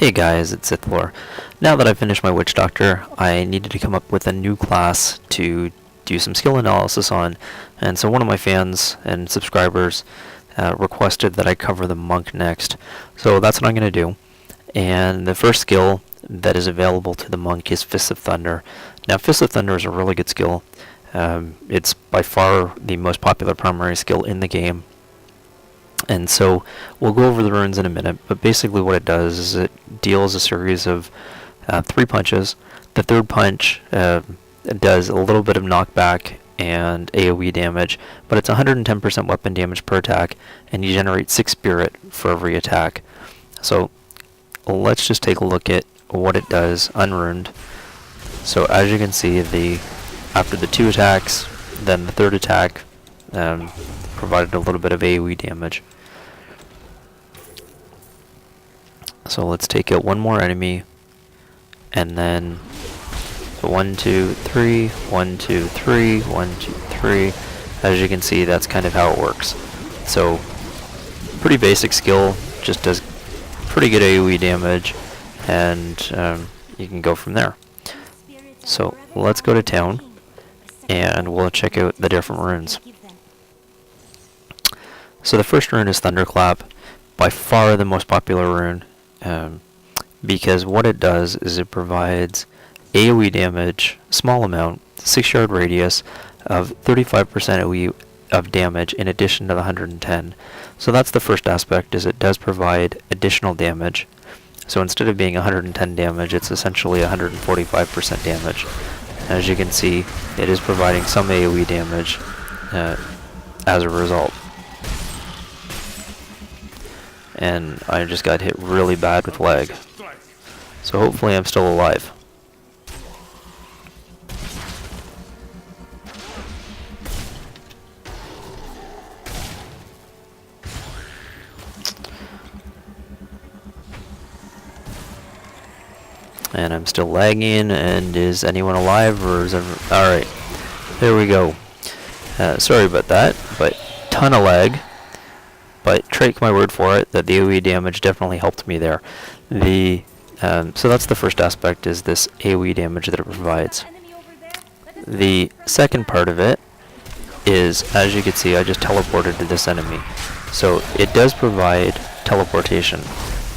Hey guys, it's Sithlore. Now that I've finished my Witch Doctor, I needed to come up with a new class to do some skill analysis on, and so one of my fans and subscribers requested that I cover the Monk next. So that's what I'm going to do. And the first skill that is available to the Monk is Fists of Thunder. Now Fists of Thunder is a really good skill. It's by far the most popular primary skill in the game. And so we'll go over the runes in a minute, but basically what it does is it deals a series of 3 punches. The third punch does a little bit of knockback and AoE damage, but it's 110% weapon damage per attack, and you generate 6 spirit for every attack. So let's just take a look at what it does unruned. So as you can see, after the 2 attacks, then the third attack provided a little bit of AoE damage. So let's take out one more enemy, and then 1, 2, 3, 1, 2, 3, 1, 2, 3. As you can see, that's kind of how it works. So pretty basic skill, just does pretty good AoE damage, and you can go from there. So let's go to town, and we'll check out the different runes. So the first rune is Thunderclap, by far the most popular rune, because what it does is it provides AoE damage, small amount, 6-yard radius of 35% AoE of damage in addition to the 110. So that's the first aspect, is it does provide additional damage. So instead of being 110 damage, it's essentially 145% damage. As you can see, it is providing some AoE damage as a result. And I just got hit really bad with lag. So hopefully I'm still alive. And I'm still lagging, and is anyone alive, or is everyone... Alright, there we go. Sorry about that, but ton of lag. But take my word for it that the AoE damage definitely helped me there. So that's the first aspect, is this AoE damage that it provides. The second part of it is, as you can see, I just teleported to this enemy. So it does provide teleportation,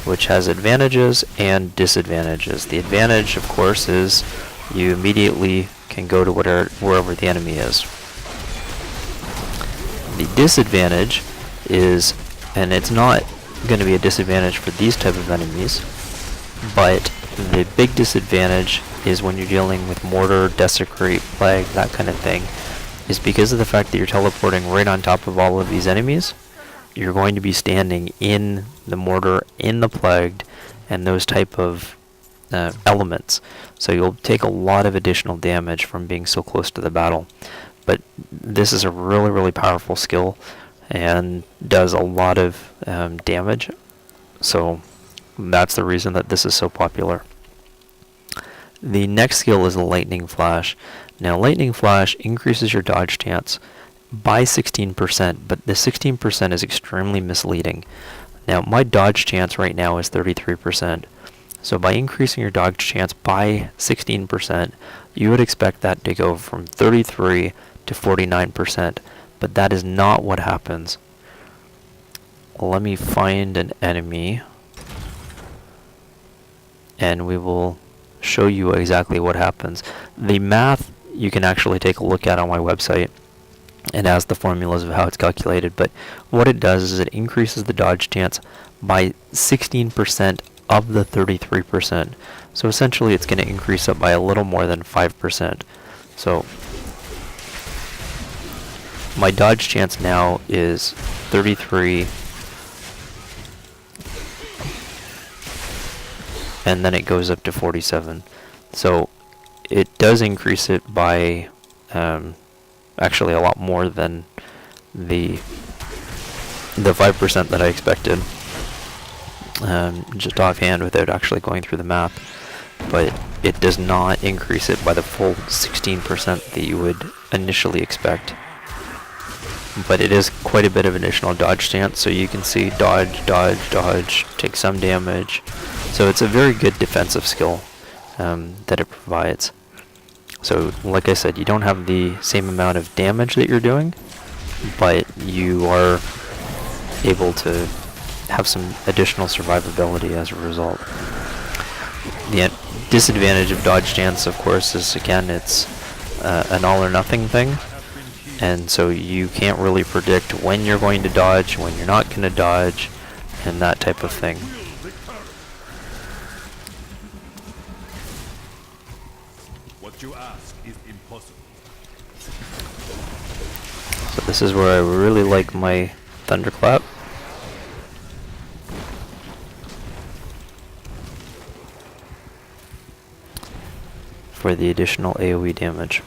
which has advantages and disadvantages. The advantage, of course, is you immediately can go to wherever the enemy is. The disadvantage is, and it's not going to be a disadvantage for these type of enemies, but the big disadvantage is when you're dealing with mortar, desecrate, plague, that kind of thing, is because of the fact that you're teleporting right on top of all of these enemies, you're going to be standing in the mortar, in the plagued, and those type of elements. So you'll take a lot of additional damage from being so close to the battle. But this is a really, really powerful skill, and does a lot of damage. So that's the reason that this is so popular. The next skill is Lightning Flash. Now Lightning Flash increases your dodge chance by 16%, but the 16% is extremely misleading. Now my dodge chance right now is 33%. So by increasing your dodge chance by 16%, you would expect that to go from 33 to 49%. But that is not what happens. Let me find an enemy, and we will show you exactly what happens. The math you can actually take a look at on my website, and has the formulas of how it's calculated, but what it does is it increases the dodge chance by 16% of the 33%. So essentially it's going to increase it by a little more than 5%. So my dodge chance now is 33, and then it goes up to 47. So it does increase it by actually a lot more than the 5% that I expected, just offhand without actually going through the math. But it does not increase it by the full 16% that you would initially expect. But it is quite a bit of additional dodge chance, so you can see dodge, dodge, dodge, take some damage, So it's a very good defensive skill that it provides. So like I said, you don't have the same amount of damage that you're doing, but you are able to have some additional survivability as a result. The disadvantage of dodge stance, of course, is again it's an all or nothing thing, and so you can't really predict when you're going to dodge, when you're not going to dodge, and that type of thing. What you ask is impossible. So this is where I really like my thunderclap. For the additional AoE damage.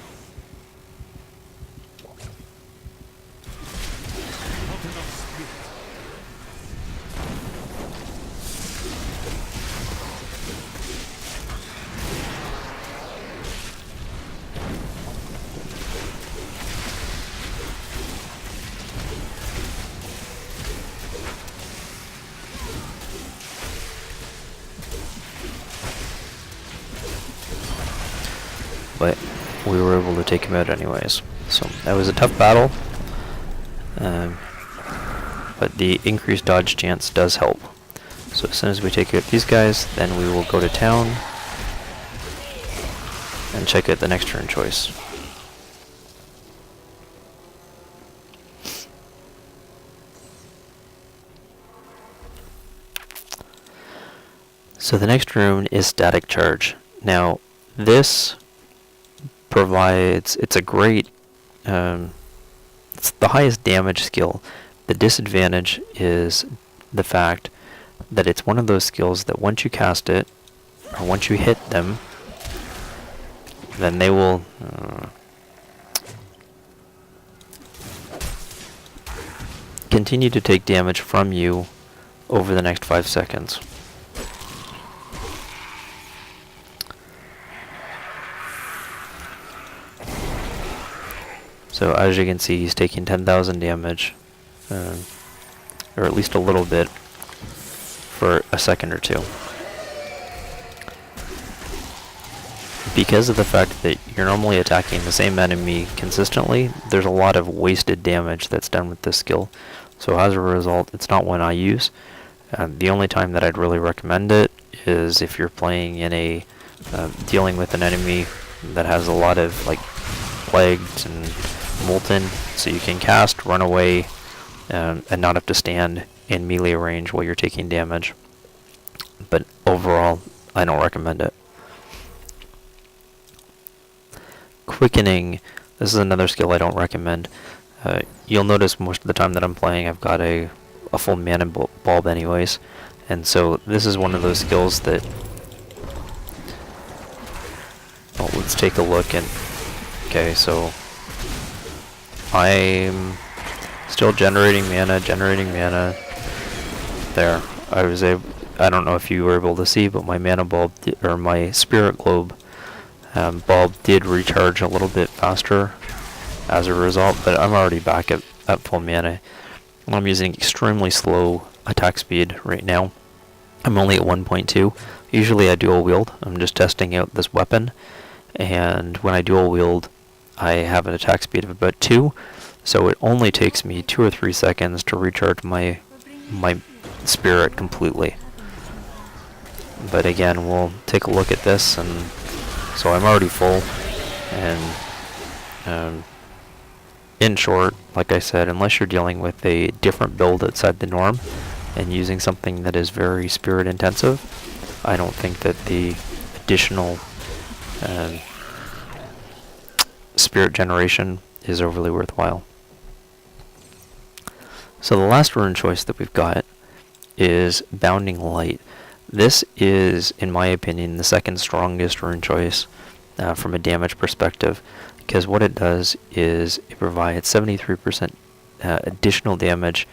But we were able to take him out anyways. So that was a tough battle, but the increased dodge chance does help. So as soon as we take out these guys, then we will go to town and check out the next turn choice. So the next rune is Static Charge. Now this provides, it's a great, it's the highest damage skill. The disadvantage is the fact that it's one of those skills that once you cast it, or once you hit them, then they will continue to take damage from you over the next 5 seconds. So as you can see, he's taking 10,000 damage, or at least a little bit, for a second or two. Because of the fact that you're normally attacking the same enemy consistently, there's a lot of wasted damage that's done with this skill. So as a result, it's not one I use. The only time that I'd really recommend it is if you're playing in a dealing with an enemy that has a lot of like plagued and molten, so you can cast, run away, and not have to stand in melee range while you're taking damage. But overall, I don't recommend it. Quickening, this is another skill I don't recommend. You'll notice most of the time that I'm playing, I've got a full mana bulb anyways, and so this is one of those skills that, oh, let's take a look. And okay, so I'm still generating mana. There, I was able, I don't know if you were able to see, but my mana bulb, or my spirit globe bulb did recharge a little bit faster as a result, but I'm already back at full mana. I'm using extremely slow attack speed right now. I'm only at 1.2. Usually I dual wield. I'm just testing out this weapon, and when I dual wield, I have an attack speed of about 2, so it only takes me 2 or 3 seconds to recharge my spirit completely. But again, we'll take a look at this, and so I'm already full, and in short, like I said, unless you're dealing with a different build outside the norm and using something that is very spirit intensive, I don't think that the additional spirit generation is overly worthwhile. So the last rune choice that we've got is Bounding Light. This is, in my opinion, the second strongest rune choice from a damage perspective, because what it does is it provides 73% additional damage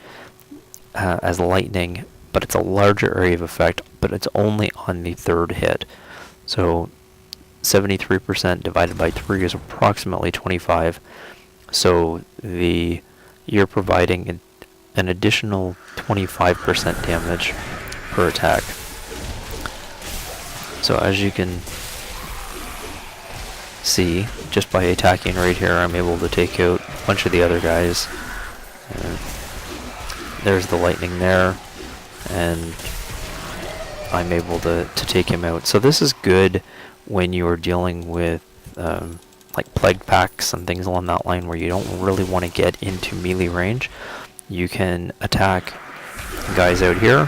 as lightning, but it's a larger area of effect, but it's only on the third hit. So 73% divided by 3 is approximately 25. So you're providing an additional 25% damage per attack. So as you can see, just by attacking right here, I'm able to take out a bunch of the other guys. There's the lightning there, and I'm able to take him out. So this is good when you are dealing with like plague packs and things along that line where you don't really want to get into melee range. You can attack guys out here,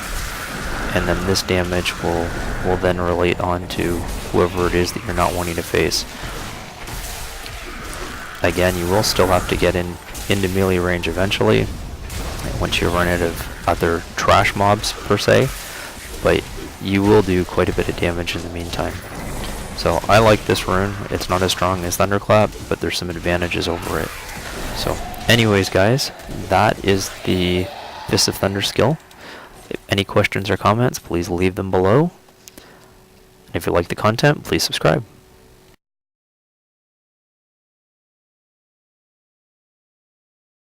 and then this damage will then relate on to whoever it is that you're not wanting to face. Again, you will still have to get into melee range eventually, once you run out of other trash mobs per se, but you will do quite a bit of damage in the meantime. So I like this rune. It's not as strong as Thunderclap, but there's some advantages over it. So anyways guys, that is the Fist of Thunder skill. If any questions or comments, please leave them below. If you like the content, please subscribe.